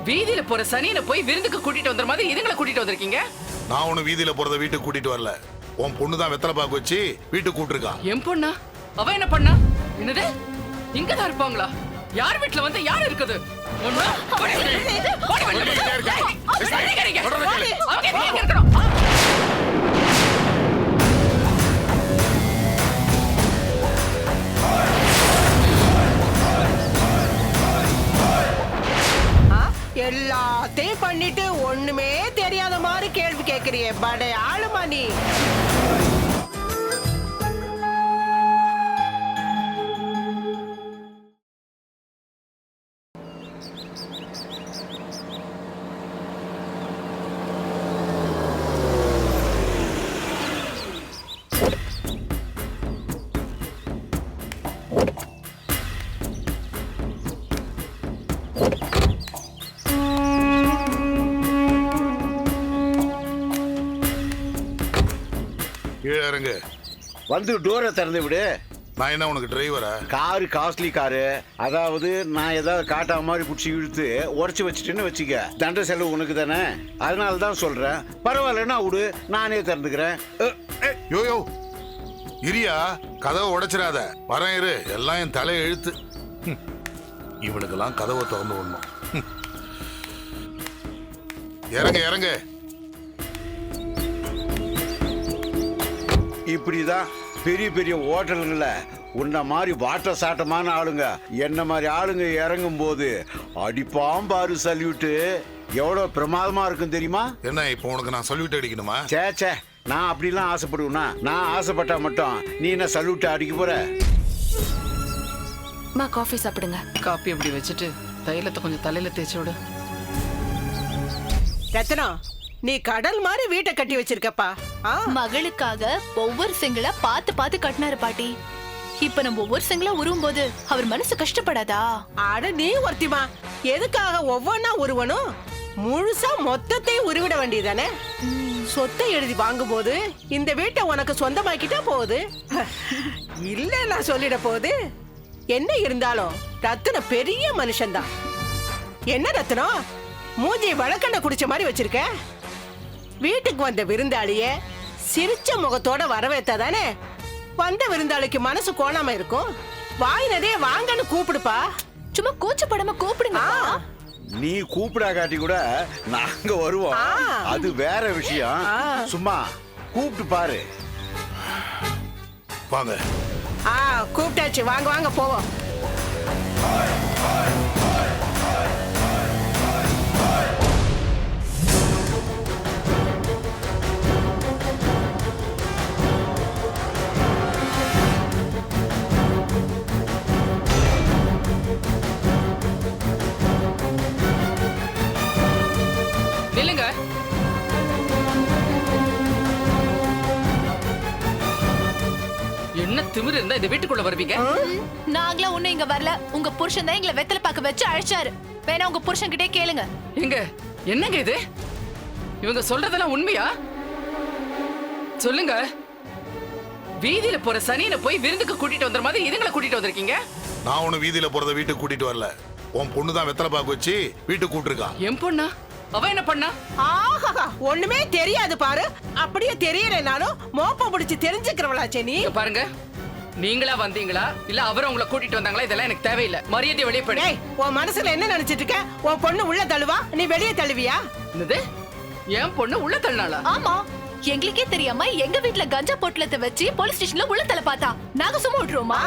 வீதியில போற சனியனை போய் விருந்துக்கு கூட்டிட்டு வந்த மாதிரி இதுங்களை கூட்டிட்டு வந்திருக்கீங்க. நான் உன்னை வீதியில போறத வீட்டுக்கு கூட்டிட்டு வரல. உன் பொண்ணு தான் வெத்தலை பாக்கு வச்சு வீட்டுக்கு கூட்டிருக்கா. என் பொண்ணா? அவ என்ன பண்ணா? என்னது? இங்கதான் இருப்பாங்களா? யார் வீட்டுல வந்து யார் இருக்குது? எல்லாத்தையும் பண்ணிட்டு ஒண்ணுமே தெரியாத மாதிரி கேள்வி கேக்குறியே, படை ஆளுமா நீ? இறங்கு. வந்து டோரை திறந்து விடு. நான் என்ன உனக்கு டிரைவரா? காரு காஸ்ட்லி காரு, அதாவது நான் ஏதாவது காட்டா மாதிரி பிடிச்சி இழுத்து உடச்சி வச்சுட்டேன்னு வச்சுக்க, தண்ட செலவு உனக்கு தானே. அதனால தான் சொல்றேன், பரவாயில்லன்னா விடு, நானே திறந்துக்கிறேன். யோயோ இரியா, கதவை உடைச்சிடாத. வரேன் இரு, எல்லாம் என் தலை எழுத்து. இவனுக்கெல்லாம் கதவை திறந்து விடணும். இறங்க இறங்க. இப்படிதான் பெரிய பெரிய ஹோட்டலுங்கள உன்ன மாதிரி வாட்ட சாட்டமான ஆளுங்க, என்ன மாதிரி ஆளுங்க இறங்கும் போது அடிப்பாம் பாரு சல்யூட்டு, எவ்வளவு பிரமாதமா இருக்கும் தெரியுமா? என்ன இப்போ உனக்கு நான் சல்யூட் அடிக்கணுமா? சே நான் அப்படிலாம் ஆசைப்படுவேனா? நான் ஆசைப்பட்டா மட்டும் நீ என்ன சல்யூட் அடிக்க போற? காஃபி சாப்பிடுங்க. காப்பி அப்படி வச்சுட்டு தைலத்தை கொஞ்சம் தலையில தேய்ச்சி விடு. ரத்னம், நீ கடல் மாதிரி வீட்டை கட்டி வச்சிருக்கப்பா. மகளுக்காக ஒவ்வொரு செங்கலா பார்த்து பார்த்து கட்டினாரு பாட்டி. இப்ப நம்ம ஒவ்வொரு செங்கலா உருவும் போது அவர் மனசு கஷ்டப்படாதா? அட நீ ஒருத்திமா, எதுக்காக ஒவ்வொன்னா உருவனும்? முழுசா மொத்தத்தையும் உருவிட வேண்டியதானே? சொத்தை எழுதி வாங்கும் போது இந்த வீட்டை உனக்கு சொந்தமாக்கிட்டா போகுது. இல்ல நான் சொல்லிட போகுது. என்ன இருந்தாலும் ரத்னம் பெரிய மனுஷன்தான். என்ன ரத்னம், மூஞ்சி வழக்கண்ண குடிச்ச மாதிரி வச்சிருக்க? வீட்டுக்கு வந்த விருந்தாளிய சிரிச்ச முகத்தோட வரவேத்தாதானே வந்த விருந்தாளிக்கு மனசு கோணாம இருக்கும். வாய் நிறைய வாங்கன்னு கூப்பிடுப்பா. சும்மா கூச்சப்படாம கூப்பிடுங்க. நீ கூப்பிடா காட்டி கூட நாங்க வருவோம், அது வேற விஷயம். சும்மா கூப்பிட்டு பாரு. வாங்க. கூப்பிட்டாச்சு, வாங்க வாங்க போவோம். நில்லுங்க. என்ன திமிரு இருந்தா இந்த வீட்டுக்குள்ள வருவீங்க? நாங்களா ஒண்ணு இங்க வரல. உங்க புருஷன் தான் எங்களை வெத்தலை பாக்க வச்சு அழைச்சாரு. வேணா உங்க புருஷன் கிட்டே கேளுங்க. எங்க என்னங்க இது? இவங்க சொல்றதெல்லாம் உண்மையா? சொல்லுங்க. வீதியில போற சனியனை போய் விருந்துக்கு கூட்டிட்டு வந்த மாதிரி இதுங்களை கூட்டிட்டு வந்திருக்கீங்க. நான் உன்னை வீதியில போறத வீட்டுக்கு கூட்டிட்டு வரல. உன் பொண்ணு தான் வெத்தலை பாக்கு வச்சு வீட்டுக்கு கூட்டிருக்கா. என் பொண்ணா? அவ என்ன பண்ணா? ஒண்ணுமே தெரியாது பாரு. அப்படியே தெரியலனாலும் மோப்பம் பிடிச்சு தெரிஞ்சுக்கிறவளாச்சே நீ. பாருங்க, நீங்களா வந்தீங்களா இல்ல அவரை உங்களை கூட்டிட்டு வந்தாங்களா? இதெல்லாம் எனக்கு தேவையில்லை. மரியாதை வெளியே போடு. உன் மனசுல என்ன நினைச்சிட்டு இருக்க? உன் பொண்ணு உள்ள தள்ளுவா, நீ வெளியே தள்ளுவியா? என்னது? என் பொண்ணு உள்ள தள்ளினாளா? ஆமா, எங்களுக்கே தெரியாம எங்க வீட்ல கஞ்சா பொட்டலத்தை வச்சு போலீஸ் ஸ்டேஷன்ல உள்ள தள்ள பார்த்தா நாங்க சும்மா விட்டுருவோமா?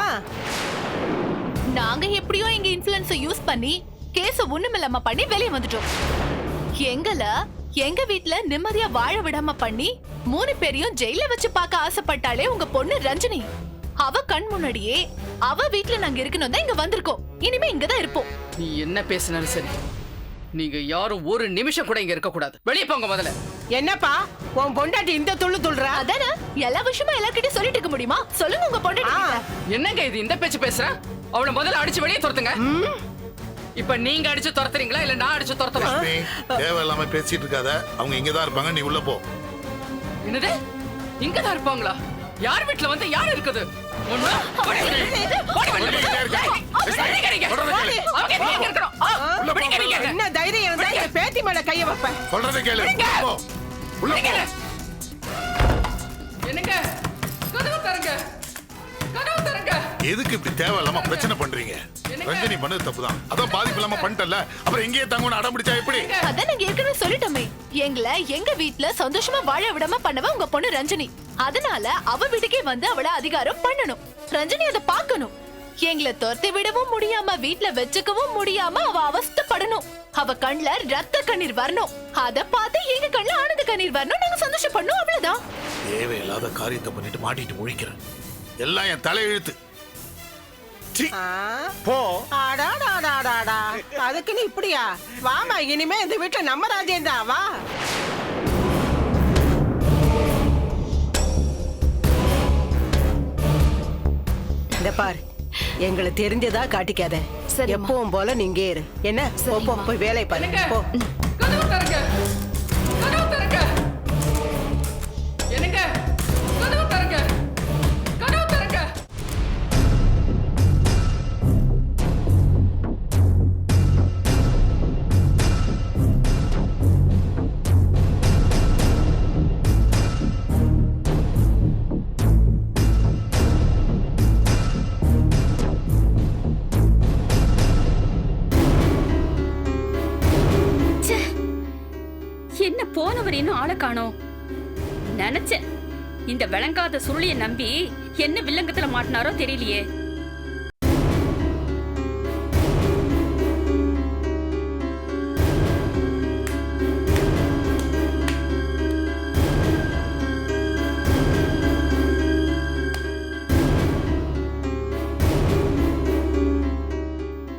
நாங்க எப்படியோ எங்க இன்ஃப்ளூயன்ஸை யூஸ் பண்ணி கேஸ ஒண்ணுமில்லாம பண்ணி வெளியே வந்துட்டோம். எங்க வீட்ல நிம்மதியா வாழ விடாம பண்ணி 3 பேரையும் ஜெயில வச்சு பார்க்க ஆசைப்பட்டாலே உங்க பொண்ணு ரஞ்சினி. அவ கண் முன்னாடியே அவ வீட்ல நாங்க இருக்கணும் தான் இங்க வந்திருக்கோம். இனிமே இங்கதான் இருப்போம். நீ என்ன பேசினாலும் சரி, நீங்க யாரும் ஒரு நிமிஷம் கூட இங்க இருக்க கூடாது. வெளியே போங்க முதல்ல. என்னப்பா உன் பொண்டாட்டி இந்த துள்ளு துள்ளுறா? அதானே எல்லா விஷயமும் எல்லார்கிட்டயும் சொல்லிட்டு இருக்க முடியுமா? சொல்லுங்க உங்க பொண்டாட்டி. என்னங்க இது இந்த பேச்சு பேசுற? அவளை முதல்ல அடிச்சு வெளியே துரத்துங்க. இப்ப நீங்க அடிச்சு துரத்துறீங்களா இல்ல நான் அடிச்சு துரத்தவா? தேவையில்லாம பேசிட்டு இருக்காத. அவங்க இங்கதான் இருப்பாங்க, நீ உள்ள போ. என்னது? இங்கதான் இருப்பாங்களா? யார் வீட்டுல வந்து யார் இருக்குது? என்ன தைரியம்? கைய வைப்பேன். சொல்றதை கேளு. போ. உள்ள போ. என்னங்க கதவு தரங்க, கதவு தரங்க. எதுக்கு இப்படி தேவையில்லாம பிரச்சனை பண்றீங்க? ரஞ்சனி பண்ணது தப்புதான். அதான் பாதிப்பு இல்லாம பண்ணிட்டல. அப்புறம் எங்கேயே தங்கணும் அடம் பிடிச்சா எப்படி? அதான் நாங்க ஏற்கனவே சொல்லிட்டோமே, எங்களை எங்க வீட்ல சந்தோஷமா வாழ விடாம பண்ணவ உங்க பொண்ணு ரஞ்சனி. அதனால அவ வீட்டுக்கே வந்து அவளை அதிகாரம் பண்ணணும். ரஞ்சனி அதை பார்க்கணும். எங்களை துரத்தி விடவும் முடியாம வீட்ல வச்சுக்கவும் முடியாம அவ அவஸ்தைப்படணும். அவ கண்ணுல ரத்த கண்ணீர் வரணும். அத பார்த்து எங்க கண்ணுல ஆனந்த கண்ணீர் வரணும். நாங்க சந்தோஷப்படணும், அவ்வளவுதான். தேவையில்லாத காரியத்தை பண்ணிட்டு மாட்டிட்டு முழிக்கிறேன். எல்லாம் என் தலையெழுத்து. ஆ, போ. அடாடாடாடாடா. அதுக்குன்னு இப்படியா? வாமா, இனிமே இந்த வீட்டுல நம்ம ராஜ்யம் தான். வா. இந்த பாரு, எங்களை தெரிஞ்சதா காட்டிக்காத. சரிம்மா. எப்பவும் போல நீங்க இரு. என்ன? போ, போ, போய் வேலை பாரு. என்னங்க போ. கதவு தரங்க, கதவு தரங்க. என்னங்க கதவு தரங்க, கதவு தரங்க. என்ன போனவர் இன்னும் ஆளை காணோம். நினைச்சேன் இந்த விளங்காத சுருளிய நம்பி என்ன வில்லங்கத்துல மாட்டினாரோ தெரியலையே.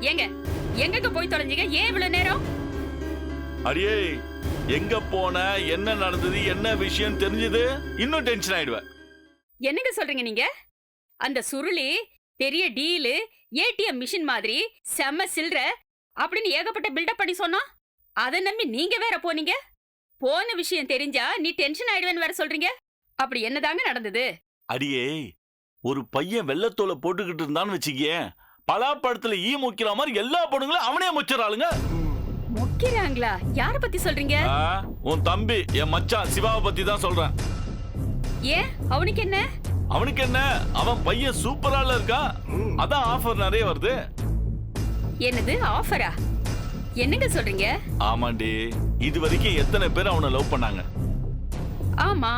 ஏங்க எங்க போய் தொலைஞ்சீங்க? ஏன் இவ்வளவு நேரம்? அடியே, எங்க போன, என்ன நடந்தது, என்ன விஷயம் தெரிஞ்சது இன்னும் டென்ஷன் ஆயிடுவேன். என்னங்க சொல்றீங்க நீங்க? அந்த சுருளி பெரிய டீலு, ஏடிஎம் மிஷின் மாதிரி செம்ம சில்ற அப்படின்னு ஏகப்பட்ட பில்டப் பண்ணி சொன்னா அதை நம்பி நீங்க வேற போனீங்க. போன விஷயம் தெரிஞ்சா நீ டென்ஷன் ஆயிடுவேன்னு வேற சொல்றீங்க. அப்படி என்னதாங்க நடந்தது? அடியே, ஒரு பையன் வெள்ளத்தோலை போட்டுக்கிட்டு இருந்தான்னு வச்சுக்கேன், பலாப்பழத்துல ஈ முக்கிற மாதிரி எல்லா பொண்ணுங்களும் அவனே முச்சிடறாளுங்க. முக்கிறாங்களா? யார பத்தி சொல்றீங்க? உன் தம்பி, என் மச்சான் சிவாவை பத்தி தான் சொல்றேன். ஏன் அவனுக்கு என்ன? அவனுக்கு என்ன, அவன் பையன் சூப்பரால இருக்கா, அதான் ஆஃபர் நிறைய வருது. என்னது ஆஃபரா? என்னங்க சொல்றீங்க? ஆமாண்டி, இது வரைக்கும் எத்தனை பேர் அவனை லவ் பண்ணாங்க? ஆமா,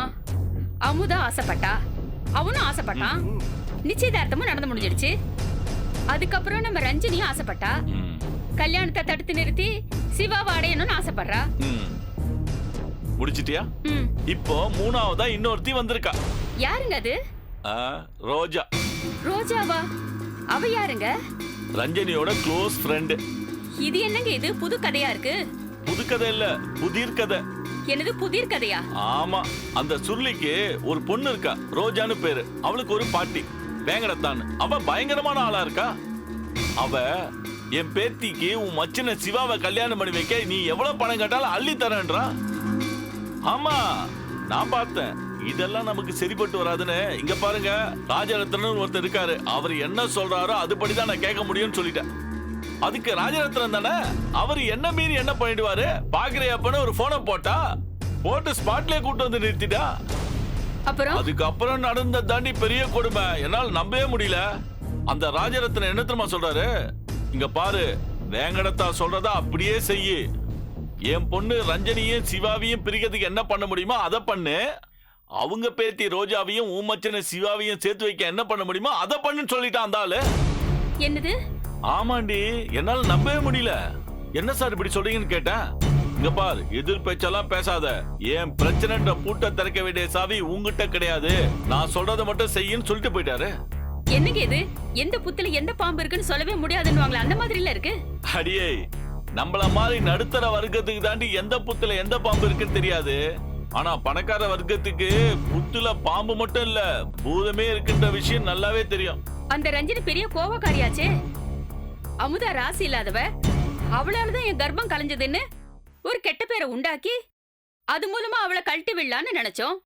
அமுதா ஆசைப்பட்டா, அவனும் ஆசைப்பட்டான். நிச்சயதார்த்தமும் நடந்து முடிஞ்சிடுச்சு. அதுக்கப்புறம் நம்ம ரஞ்சினியும் ஆசைப்பட்டா. கல்யாணத்தை தடுத்து நிறுத்தி சிவாவை அடையணும்னு ஆசைப்படுறா. முடிச்சிட்டியா? ம். இப்போ மூணாவதா இன்னொருத்தி வந்திருக்கா. யாருங்க அது? ரோஜா. ரோஜாவா? அவ யாருங்க? ரஞ்சனியோட க்ளோஸ் ஃப்ரெண்ட். இது என்னங்க இது புது கதையா இருக்கு? புது கதை இல்ல, புதிர் கதை. என்னது புதிர் கதையா? ஆமா, அந்த சுருளிக்கு ஒரு பொண்ணு இருக்கா, ரோஜான்னு பேரு. அவளுக்கு ஒரு பாட்டி வேங்கடத்தான். அவ பயங்கரமான ஆளா இருக்கா. அவ என் பேத்திக்கு உன் மச்சின சிவாவை கல்யாணம் பண்ணி வைக்க நீ எவ்வளவு பணம் கேட்டாலும் அள்ளி தரேன்றா. ஆமா, நான் பார்த்தேன். இதெல்லாம் நமக்கு சரிப்பட்டு வராதுன்னு இங்க பாருங்க, ராஜரத்னன் ஒருத்தர் இருக்காரு. அவர் என்ன சொல்றாரோ அதுபடிதான் நான் கேட்க முடியும்னு சொல்லிட்டேன். அதுக்கு ராஜரத்னன் தானே, அவர் என்ன மீறி என்ன பண்ணிடுவாரு? பாக்குறியாப்பன்னு ஒரு போனை போட்டு ஸ்பாட்லயே கூட்டு வந்து நிறுத்திட்டா. அப்புறம் அதுக்கப்புறம் நடந்த தாண்டி பெரிய கொடுமை, என்னால் நம்பவே முடியல. அந்த ராஜரத்னன் என்ன தெரியுமா சொல்றாரு? இங்க பாரு, வேங்கடத்தா சொல்றதா அப்படியே செய்யு. என் பொண்ணு ரஞ்சனியும் சிவாவையும் பிரிக்கிறதுக்கு என்ன பண்ண முடியுமோ அதை பண்ணு. அவங்க பேத்தி ரோஜாவையும் ஊமச்சன சிவாவையும் சேர்த்து வைக்க என்ன பண்ண முடியுமோ அதை பண்ணுன்னு சொல்லிட்டான் அந்த ஆளு. என்னது? ஆமாண்டி, என்னால நம்பவே முடியல. என்ன சார் இப்படி சொல்றீங்கன்னு கேட்டேன். இங்க பார், எதிர் பேச்செல்லாம் பேசாத. என் பிரச்சனைன்ற பூட்டை திறக்க வேண்டிய சாவி உங்ககிட்ட கிடையாது. நான் சொல்றதை மட்டும் செய்யுன்னு சொல்லிட்டு போயிட்டாரு. என்னங்க இது? எந்த புத்துல எந்த பாம்பு இருக்குன்னு சொல்லவே முடியாதுன்னு அந்த மாதிரி இல்ல இருக்கு. அடியே, நம்மள மாதிரி நடுத்தர வர்க்கத்துக்கு தாண்டி எந்த புத்துல எந்த பாம்பு இருக்குன்னு தெரியாது. ஆனா பணக்கார வர்க்கத்துக்கு புத்துல பாம்பு மட்டும் இல்ல, பூதமே இருக்குன்ற விஷயம் நல்லாவே தெரியும். அந்த ரஞ்சினி பெரிய கோவக்காரியாச்சே. அமுதா ராசி இல்லாதவ, அவளாலதான் என் கர்ப்பம் கலைஞ்சதுன்னு ஒரு கெட்ட பேரை உண்டாக்கி அது மூலமா அவளை கழட்டி விடலான்னு நினைச்சோம்.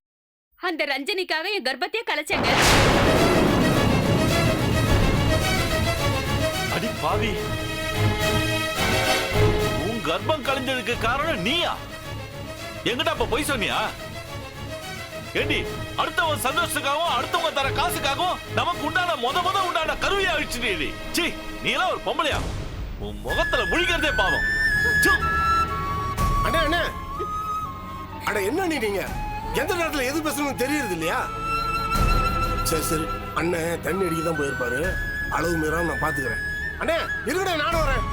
அந்த ரஞ்சனிக்காக என் கர்ப்பத்தையே கலைச்சாங்க. அடி பாவி, உன் கர்ப்பம் கலைஞ்சதுக்கு காரணம் நீயா? எங்கிட்ட அப்ப போய் சொன்னியா? ஏண்டி அடுத்தவன் சந்தோஷத்துக்காகவும் அடுத்தவங்க தர காசுக்காகவும் நமக்கு உண்டான முத உண்டான கருவியா அழிச்சுட்டே. சீ, நீ எல்லாம் ஒரு பொம்பளையா? உன் முகத்துல முழிக்கிறதே பாவம். சு. அண்ணே அண்ணே அட என்ன நீங்க எந்த நேரத்துல எது பேசணும்னு தெரியுது இல்லையா? சரி சரி அண்ணன் தண்ணி அடிக்க தான் போயிருப்பாரு, அளவு மீறாம நான் பாத்துக்கிறேன். அண்ணே இருக்கடே, நானும் வரேன்.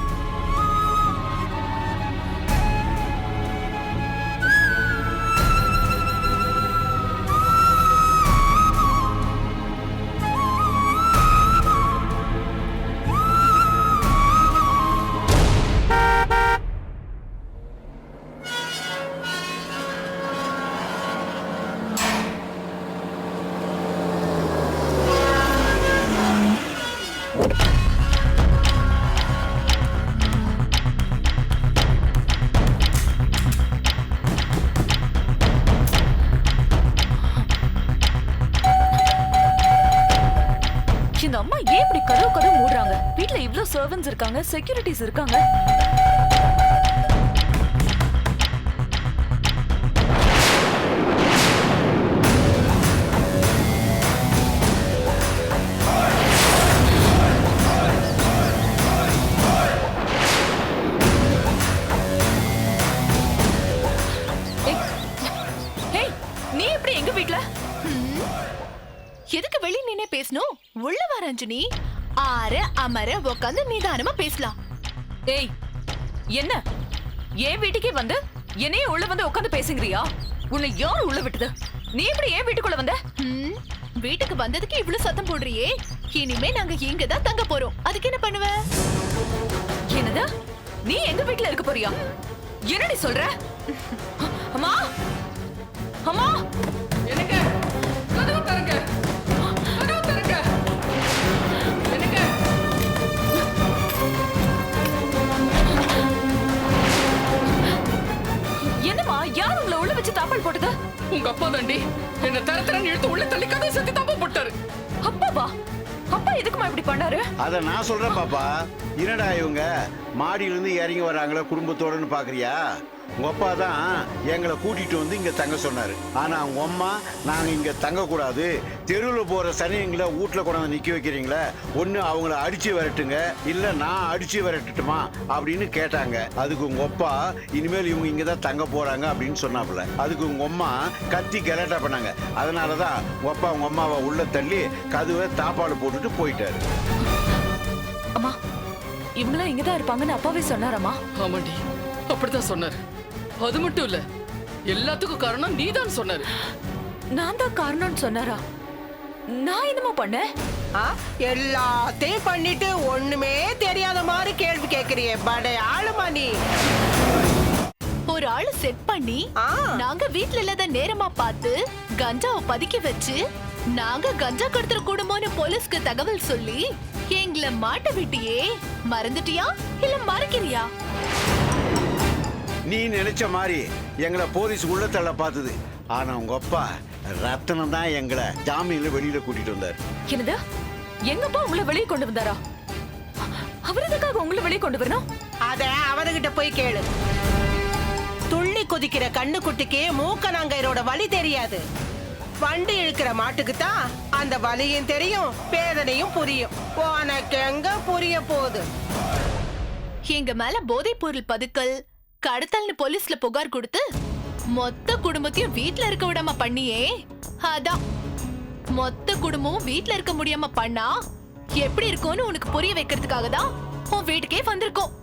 இந்த அம்மா ஏன் இப்படி கதவு மூடுறாங்க? வீட்ல இவ்ளோ சர்வன்ட்ஸ் இருக்காங்க, செக்யூரிட்டிஸ் இருக்காங்க. நீ எப்படி எங்க வீட்ல? எதுக்கு வெளிய நின்னே பேசணும்? உள்ள வா ரஞ்சினி. ஆற அமர உட்காந்து நிதானமா பேசலாம். ஏய், என்ன ஏன் வீட்டுக்கே வந்து என்னையே உள்ள வந்து உட்காந்து பேசுங்கறியா? உன்னை யார் உள்ள விட்டது? நீ எப்படி ஏன் வீட்டுக்குள்ள வந்த? வீட்டுக்கு வந்ததுக்கு இவ்ளோ சத்தம் போடுறியே. இனிமே நாங்க இங்க தான் தங்க போறோம். அதுக்கு என்ன பண்ணுவ? என்னது? நீ எங்க வீட்ல இருக்க போறியா? என்னடி சொல்ற? அம்மா, அம்மா, என்னங்க? கதவு தரங்க. கதவு தரங்க. என்னங்க? என்னம்மா, யார் உங்களை உள்ள வச்சு தாப்பால் போட்டது? உங்க அப்பா தாண்டி என்ன தரத்தரன்னு இழுத்து உள்ள தள்ளி கதவை சத்தி தாப்பா போட்டாரு. அப்பாவா? அப்பா எதுக்குமா இப்படி பண்ணாரு? அத நான் சொல்றேன் பாப்பா. என்னடா இவங்க மாடியிலிருந்து இறங்கி வராங்களா குடும்பத்தோடன்னு பாக்குறியா? உங்க அப்பா தான் எங்களை கூட்டிட்டு வந்து இங்க தங்க சொன்னாரு. ஆனா உங்க அம்மா நாங்க இங்க தங்க கூடாது, தெருவில் போற சனியங்களை வீட்டுல கொண்டாந்து நிக்க வைக்கிறீங்களே, ஒண்ணு அவங்கள அடிச்சு விரட்டுங்க, இல்ல நான் அடிச்சு விரட்டுட்டுமா அப்படின்னு கேட்டாங்க. அதுக்கு உங்க அப்பா இனிமேல் இவங்க இங்கதான் தங்க போறாங்க அப்படின்னு சொன்னாப்புல. அதுக்கு உங்க அம்மா கத்தி கலாட்டா பண்ணாங்க. அதனாலதான் உங்க அப்பா உங்க அம்மாவை உள்ள தள்ளி கதவை தாப்பாடு போட்டுட்டு போயிட்டாரு. அம்மா, இவங்களாம் இங்கதான் இருப்பாங்கன்னு அப்பாவே சொன்னாரம்மா? ஆமாண்டி, அப்படித்தான் சொன்னாரு. அது மட்டும் இல்ல, எல்லாத்துக்கும் காரணம் நீதான் சொன்னாரு. நான் தான் காரணம்னு சொன்னாரா? நான் என்னமா பண்ணேன்? எல்லாத்தையும் பண்ணிட்டு ஒண்ணுமே தெரியாத மாதிரி கேள்வி கேக்குறியே. படை ஆளுமா நீ? ஒரு ஆளு செட் பண்ணி நாங்க வீட்ல இல்லாத நேரமா பார்த்து கஞ்சாவை பதுக்கி வச்சு நாங்க கஞ்சா கடத்துற குடும்பம்னு போலீஸ்க்கு தகவல் சொல்லி எங்களை மாட்ட விட்டியே. மறந்துட்டியா இல்ல மறக்கிறியா? நீ நினைச்ச மாதிரி எங்களை போலீஸ் உள்ள தள்ள பார்த்தது. ஆனா உங்க அப்பா ரத்தனம் தான் எங்களை ஜாமீன்ல வெளியில கூட்டிட்டு வந்தார். என்னது? எங்கப்பா உங்களை வெளியே கொண்டு வந்தாரா? அவர் எதுக்காக உங்களை வெளியே கொண்டு வரணும்? அத அவர்கிட்ட போய் கேளு. துள்ளி குதிக்கிற கண்ணு குட்டிக்கு மூக்கனாங்கயிரோட வலி தெரியாது. வண்டி இழுக்கிற மாட்டுக்கு தான் அந்த வலியும் தெரியும், வேதனையும் புரியும். உனக்கு எங்க புரிய போகுது? எங்க மேல போதைப் பொருள் பதுக்கல், கடத்தல்னு போலீஸ்ல புகார் கொடுத்து மொத்த குடும்பத்தையும் வீட்ல இருக்க விடாம பண்ணியே. அதான் மொத்த குடும்பமும் வீட்ல இருக்க முடியாம பண்ணா எப்படி இருக்கும்னு உனக்கு புரிய வைக்கிறதுக்காக தான் உன் வீட்டுக்கே வந்திருக்கோம்.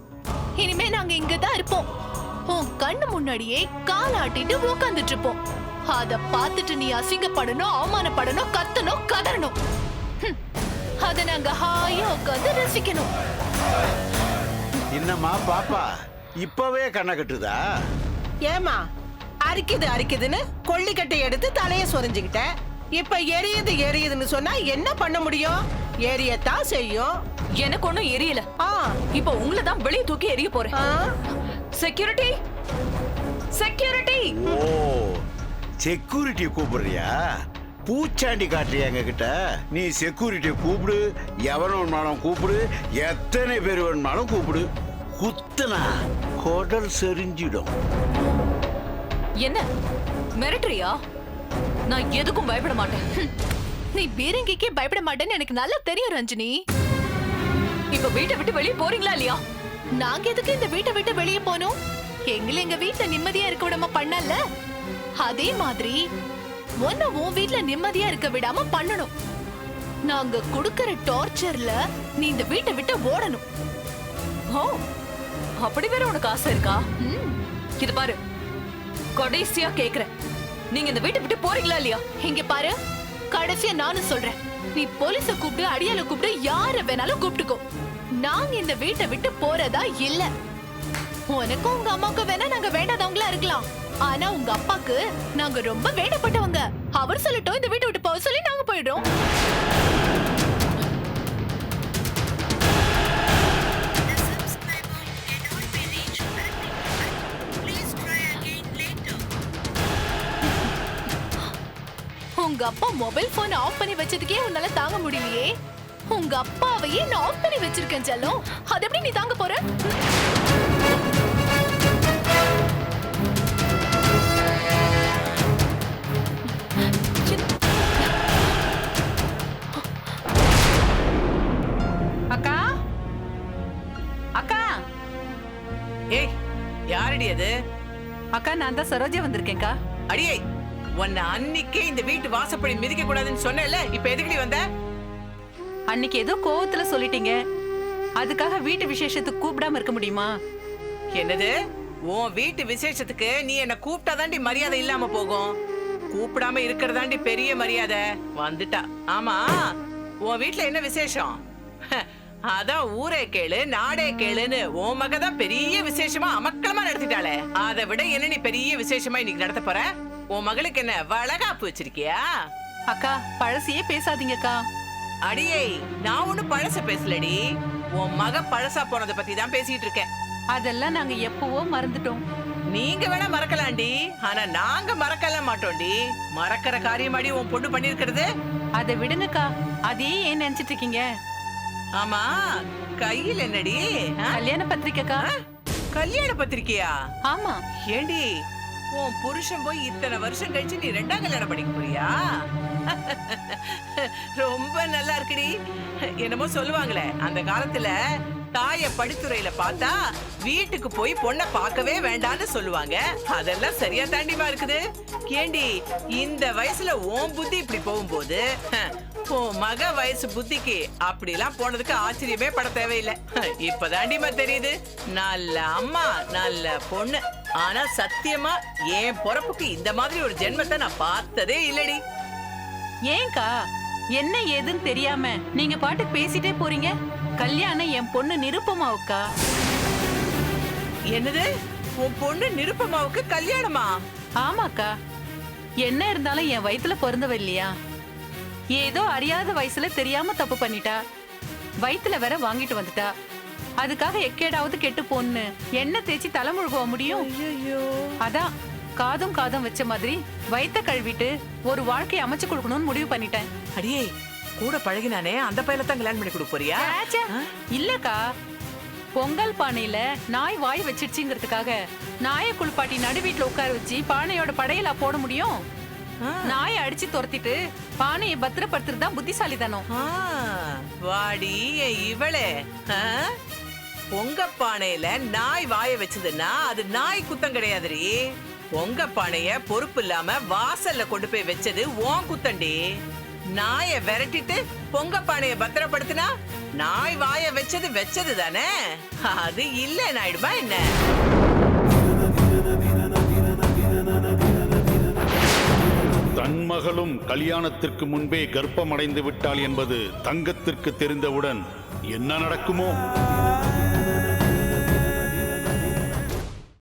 இனிமே நாங்க இங்கதான் இருப்போம். உன் கண்ணு முன்னாடியே காலாட்டிட்டு உட்கார்ந்துட்டு இருப்போம். அத பார்த்துட்டு நீ அசிங்கப்படணும், அவமானப்படணும், கத்தணும், கதறணும். அத நாங்க ஹாயா உட்கார்ந்து ரசிக்கணும். என்னம்மா பாப்பா இப்பவே கண்ணை கட்டுதா? ஏமா அரிக்குதுன்னு கொள்ளிக்கட்டை எடுத்து தலைய சொரிஞ்சுக்கிட்ட. இப்ப எரியுதுன்னு சொன்னா என்ன பண்ண முடியும்? எரியத்தான் செய்யும். எனக்கு ஒண்ணும் எரியல. இப்ப உங்களை தான் வெளியே தூக்கி எரிய போறேன். Security, security. ஓ, செக்யூரிட்டி கூப்பிடுறியா? பூச்சாண்டி காட்டுறியா எங்க கிட்ட? நீ செக்யூரிட்டி கூப்பிடு, எவன் வேணுமாலும் கூப்பிடு, எத்தனை பேர் வேணுமாலும் கூப்பிடு. குத்துனா குடல் செறிஞ்சிடும். என்ன மிரட்டுறியா? நான் எதுக்கும் பயப்பட மாட்டேன். நீ பீரங்கிக்கே பயப்பட மாட்டேன்னு எனக்கு நல்லா தெரியும் ரஞ்சினி. இப்ப வீட்டை விட்டு வெளியே போறீங்களா இல்லையா? நாங்க எதுக்கு இந்த வீட்டை விட்டு வெளியே போனோம்? எங்களை எங்க வீட்டுல நிம்மதியா இருக்க விடாம பண்ணல, அதே மாதிரி உன்னை உன் வீட்டுல நிம்மதியா இருக்க விடாம பண்ணணும். நாங்க குடுக்கற டார்ச்சர்ல நீ இந்த வீட்டை விட்டு ஓடணும். ஓ, அப்படி வேற உனக்கு ஆசை இருக்கா? ம். இது பாரு, கடைசியா கேக்குறேன், நீங்க இந்த வீட்டை விட்டு போறீங்களா இல்லையா? இங்க பாரு, கடைசியா நானும் சொல்றேன், நீ போலீஸ கூப்பிட்டு அடியால கூப்பிட்டு யார வேணாலும் கூப்பிட்டுக்கோ, நாங்க இந்த வீட்டை விட்டு போறதா இல்ல. உனக்கும் உங்க அம்மாவுக்கு வேணா நாங்க வேண்டாதவங்களா இருக்கலாம், ஆனா உங்க அப்பாக்கு நாங்க ரொம்ப வேண்டப்பட்டவங்க. அவர் சொல்லட்டும் இந்த வீட்டை விட்டு போக சொல்லி நாங்க போயிடுறோம். உங்க அப்பா மொபைல் போன் ஆஃப் பண்ணி வச்சதுக்கே உன்னால தாங்க முடியலையே, உங்க அப்பாவையே நான் ஆஃப் பண்ணி வச்சிருக்கேன் செல்லம், அது எப்படி நீ தாங்க போற? அக்கா அக்கா, ஏய், யாரடி அது? அக்கா நான் தான் சரோஜா வந்திருக்கேன்க்கா. அடியே, உன்னை அன்னிக்கே இந்த வீட்டு வாசப்படி மிதிக்க கூடாதுன்னு சொன்னேன்ல, இப்ப எதுக்கு நீ வந்த? அன்னைக்கு ஏதோ கோவத்துல சொல்லிட்டீங்க, அதுக்காக வீட்டு விசேஷத்துக்கு கூப்பிடாம இருக்க முடியுமா? என்னது? உன் வீட்டு விசேஷத்துக்கு நீ என்ன கூப்பிட்டாதாண்டி மரியாதை இல்லாம போகும், கூப்பிடாம இருக்கிறதாண்டி பெரிய மரியாதை. வந்துட்டா. ஆமா, உன் வீட்டுல என்ன விசேஷம்? அதான் ஊரே கேளு நாடே கேளுன்னு உன் மக தான் பெரிய விசேஷமா அமக்களமா நடத்திட்டாளே, அதை விட என்ன நீ பெரிய விசேஷமா இன்னைக்கு நடத்த போற? உன் மகளுக்கு என்ன வளகாப்பு வச்சிருக்கியா? அக்கா பழசையே பேசாதீங்கக்கா. அடியே, நான் ஒண்ணும் பழச பேசலடி, உன் மக பழசா போனதை பத்தி தான் பேசிட்டு இருக்கேன். அதெல்லாம் நாங்க எப்பவோ மறந்துட்டோம். நீங்க வேணா மறக்கலாம்டி, ஆனா நாங்க மறக்கலாம் மாட்டோம்டி. மறக்கிற காரியமாடி உன் பொண்ணு பண்ணிருக்கிறது. அதை விடுங்கக்கா, அதே ஏன் நினைச்சிட்டு இருக்கீங்க? ஆமா, கையில் என்னடி? கல்யாண பத்திரிக்கைக்கா. கல்யாண பத்திரிக்கையா? ஆமா. ஏண்டி, உன் புருஷன் போய் இத்தனை வருஷம் கழிச்சு நீ ரெண்டாம் கல்யாணம் படிக்க போறியா? ரொம்ப நல்லா இருக்குடி. என்னமோ சொல்லுவாங்களே, அந்த காலத்துல தாய படித்துறையில பார்த்தா வீட்டுக்கு போய் பொண்ணை பார்க்கவே வேண்டான்னு சொல்லுவாங்க. அதெல்லாம் சரியா தாண்டிமா இருக்குது. ஏண்டி, இந்த வயசுல உன் புத்தி இப்படி போகும்போது உன் மக வயசு புத்திக்கு அப்படிலாம் போனதுக்கு ஆச்சரியமே பட தேவையில்லை. இப்பதாண்டிமா தெரியுது, நல்ல அம்மா நல்ல பொண்ணு. ஆனா சத்தியமா என் பொறப்புக்கு இந்த மாதிரி ஒரு ஜென்மத்தை நான் பார்த்ததே இல்லடி. ஏன்க்கா, என்ன ஏதுன்னு தெரியாம நீங்க பாட்டுக்கு பேசிட்டே போறீங்க? கல்யாணம் என் பொண்ணு நிருப்பமாவுக்கா. என்னது? உன் பொண்ணு நிருப்பமாவுக்கு கல்யாணமா? ஆமாக்கா, என்ன இருந்தாலும் என் வயித்துல பிறந்தவ இல்லையா? ஏதோ அறியாத வயசுல தெரியாம தப்பு பண்ணிட்டா, வயித்துல வேற வாங்கிட்டு வந்துட்டா. அதுக்காக எக்கேடாவது கெட்டு போன்னு என்ன தேய்ச்சி தலைமுழுக முடியும்? அதான் காதும் காதும் வச்ச மாதிரி வயித்த கழுவிட்டு ஒரு வாழ்க்கையை அமைச்சு கொடுக்கணும்னு முடிவு பண்ணிட்டேன். அடியே, கூட பழகினானே அந்த பையல தான் கல்யாணம் பண்ணி கொடுக்க போறியா? இல்லக்கா, பொங்கல் பானையில நாய் வாய் வச்சிடுச்சுங்கிறதுக்காக நாயை குளிப்பாட்டி நடு வீட்டுல உட்கார வச்சு பானையோட படையலா போட முடியும்? நாயை அடிச்சு துரத்திட்டு பானையை பத்திரப்படுத்துறது தான் புத்திசாலித்தனம். வாடி இவளே, பொங்க பானையில நாய் வாய வச்சதுன்னா அது நாய் குத்தம் கிடையாதுரி. பொங்க பானைய பொறுப்பு இல்லாம வாசல்ல கொண்டு போய் வச்சது உன் குத்தண்டி. நாயை விரட்டிட்டு பொங்க பானைய பத்திரப்படுத்தினா நாய் வாய வச்சது தானே, அது இல்ல நாயிடுமா என்ன? தன் மகளும் கல்யாணத்திற்கு முன்பே கர்ப்பமடைந்து விட்டாள் என்பது தங்கத்திற்கு தெரிந்தவுடன் என்ன நடக்குமோ?